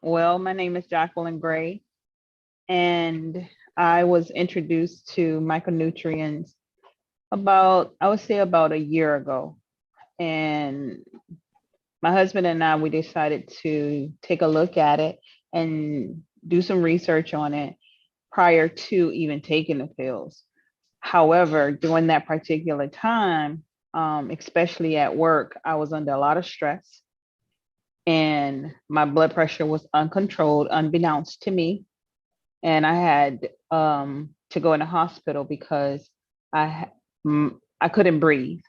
Well, my name is Jacqueline Gray, and I was introduced to micronutrients I would say about a year ago. And my husband and I, we decided to take a look at it and do some research on it prior to even taking the pills. However, during that particular time, especially at work, I was under a lot of stress and my blood pressure was uncontrolled, unbeknownst to me, and I had to go in the hospital because I couldn't breathe.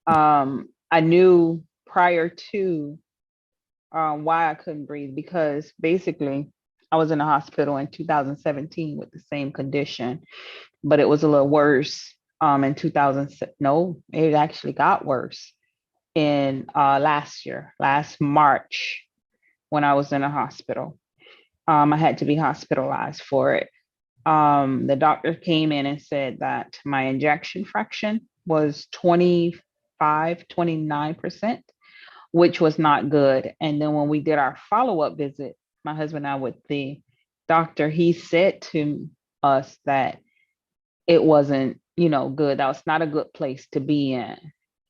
I knew prior to why I couldn't breathe because basically I was in the hospital in 2017 with the same condition, but it was a little worse in 2000. No, it actually got worse in last March when I was in a hospital. I had to be hospitalized for it. The doctor came in and said that my injection fraction was 29%, which was not good. And then when we did our follow-up visit, my husband and I with the doctor, he said to us that it wasn't, good. That was not a good place to be in.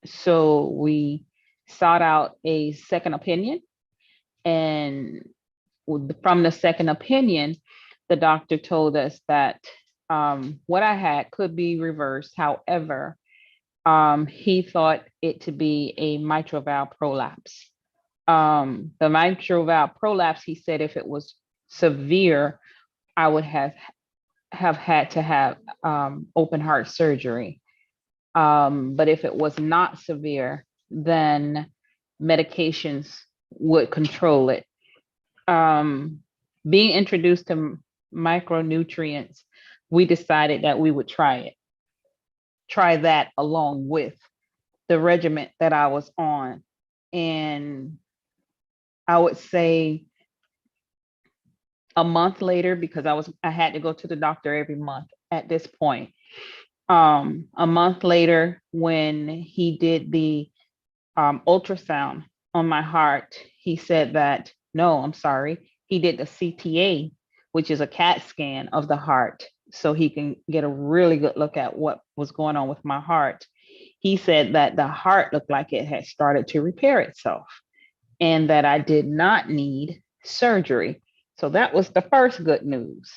So we sought out a second opinion. And from the second opinion, the doctor told us that what I had could be reversed. However, he thought it to be a mitral valve prolapse. The mitral valve prolapse, he said, if it was severe, I would have had to have open heart surgery. But if it was not severe, then medications would control it. Um, Being introduced to micronutrients, we decided that we would try that along with the regimen that I was on. And I would say a month later, because I had to go to the doctor every month at this point. A month later, when he did the ultrasound on my heart, he said that no, I'm sorry. He did the CTA, which is a CAT scan of the heart, so he can get a really good look at what was going on with my heart. He said that the heart looked like it had started to repair itself and that I did not need surgery. So that was the first good news.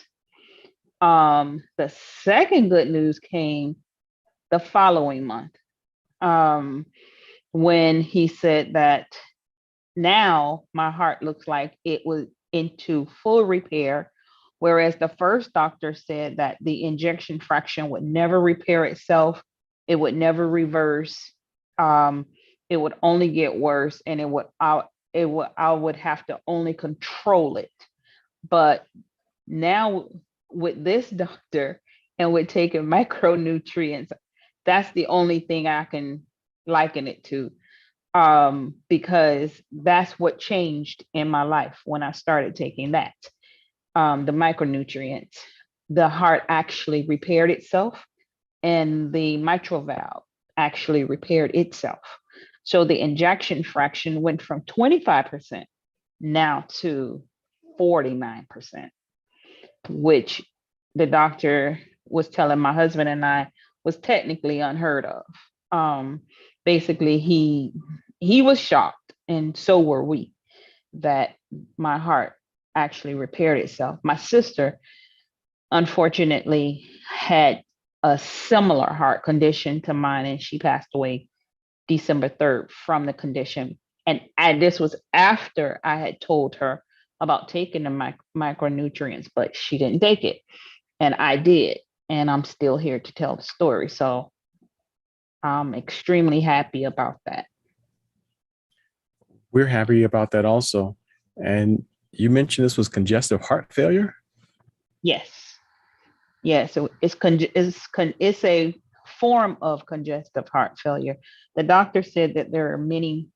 The second good news came the following month, um, when he said that now my heart looks like it was into full repair, whereas the first doctor said that the injection fraction would never repair itself, it would never reverse, um, it would only get worse, and I would have to only control it. But now with this doctor and with taking micronutrients, that's the only thing I can liken it to, because that's what changed in my life when I started taking that. The micronutrients, the heart actually repaired itself, and the mitral valve actually repaired itself. So the injection fraction went from 25% now to 49%, which the doctor was telling my husband and I was technically unheard of. Um, Basically, he was shocked, and so were we, that my heart actually repaired itself. My sister, unfortunately, had a similar heart condition to mine, and she passed away December 3rd from the condition. And this was after I had told her about taking the micronutrients, but she didn't take it. And I did. And I'm still here to tell the story. So I'm extremely happy about that. We're happy about that also. And you mentioned this was congestive heart failure. Yes. Yes. So it's a form of congestive heart failure. The doctor said that there are many,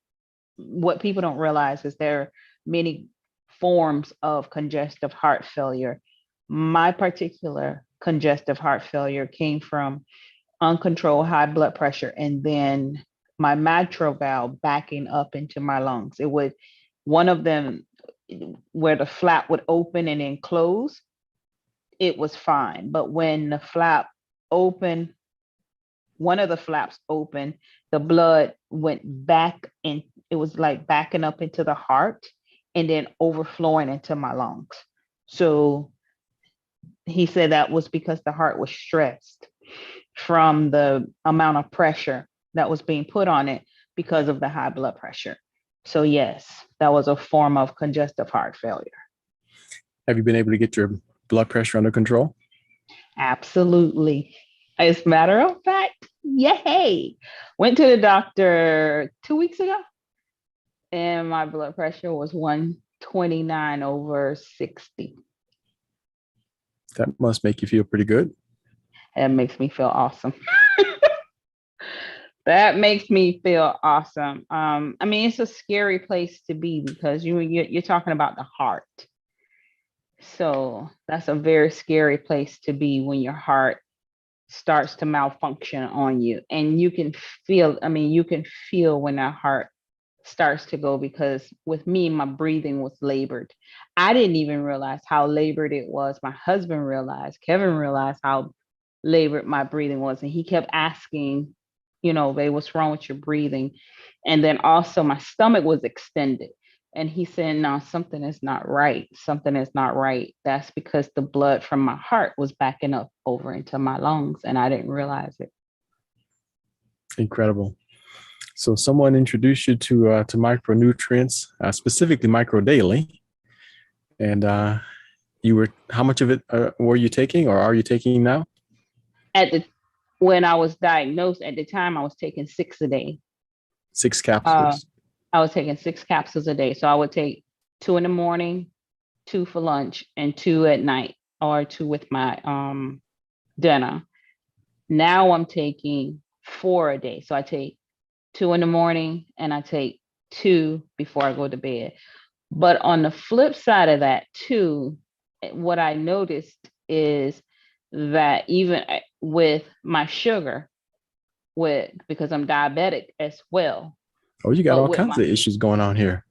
what people don't realize is there are many forms of congestive heart failure. My particular congestive heart failure came from uncontrolled high blood pressure and then my mitral valve backing up into my lungs. It would, one of them where the flap would open and then close, it was fine. But when the flap opened, one of the flaps opened, the blood went back in. It was like backing up into the heart and then overflowing into my lungs. So he said that was because the heart was stressed from the amount of pressure that was being put on it because of the high blood pressure. So yes, that was a form of congestive heart failure. Have you been able to get your blood pressure under control? Absolutely. As a matter of fact, yay. Went to the doctor 2 weeks ago and my blood pressure was 129/60. That must make you feel pretty good. That makes me feel awesome. That makes me feel awesome. I mean, it's a scary place to be because you're talking about the heart. So that's a very scary place to be when your heart starts to malfunction on you. And you can feel when that heart starts to go, because with me, my breathing was labored. I didn't even realize how labored it was. My husband realized, Kevin realized how labored my breathing was. And he kept asking, babe, what's wrong with your breathing? And then also my stomach was extended. And he said, no, something is not right. Something is not right. That's because the blood from my heart was backing up over into my lungs and I didn't realize it. Incredible. So someone introduced you to micronutrients, specifically Micro Daily. And how much of it were you taking or are you taking now? When I was diagnosed at the time, I was taking 6 a day. 6 capsules. I was taking 6 capsules a day. So I would take 2 in the morning, 2 for lunch, and 2 at night, or 2 with my dinner. Now I'm taking 4 a day. So I take 2 in the morning and I take 2 before I go to bed. But on the flip side of that too, what I noticed is that even with my sugar, because I'm diabetic as well. Oh, you got all kinds of issues going on here.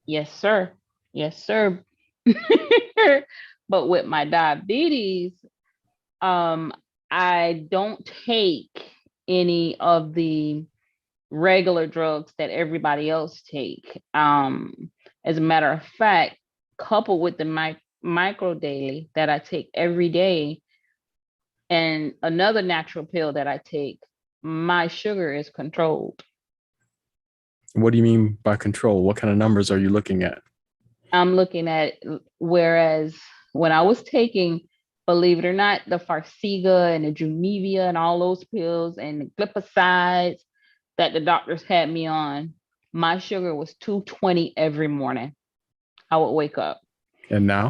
Yes, sir. Yes, sir. But with my diabetes, I don't take any of the regular drugs that everybody else take. As a matter of fact, coupled with the micro daily that I take every day and another natural pill that I take, my sugar is controlled. What do you mean by control? What kind of numbers are you looking at? I'm looking at, whereas when I was taking, believe it or not, the Farxiga and the Junevia and all those pills and the glipizide that the doctors had me on, my sugar was 220 every morning. I would wake up. And now?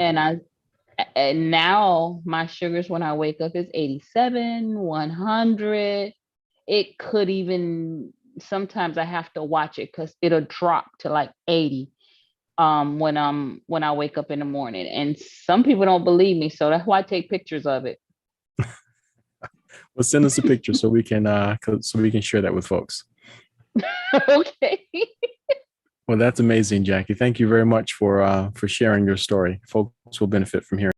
And now my sugars when I wake up is 87, 100. It could even, sometimes I have to watch it because it'll drop to like 80 when I wake up in the morning. And some people don't believe me, so that's why I take pictures of it. Well, send us a picture so we can share that with folks. Okay. Well, that's amazing, Jackie. Thank you very much for sharing your story. Folks will benefit from hearing.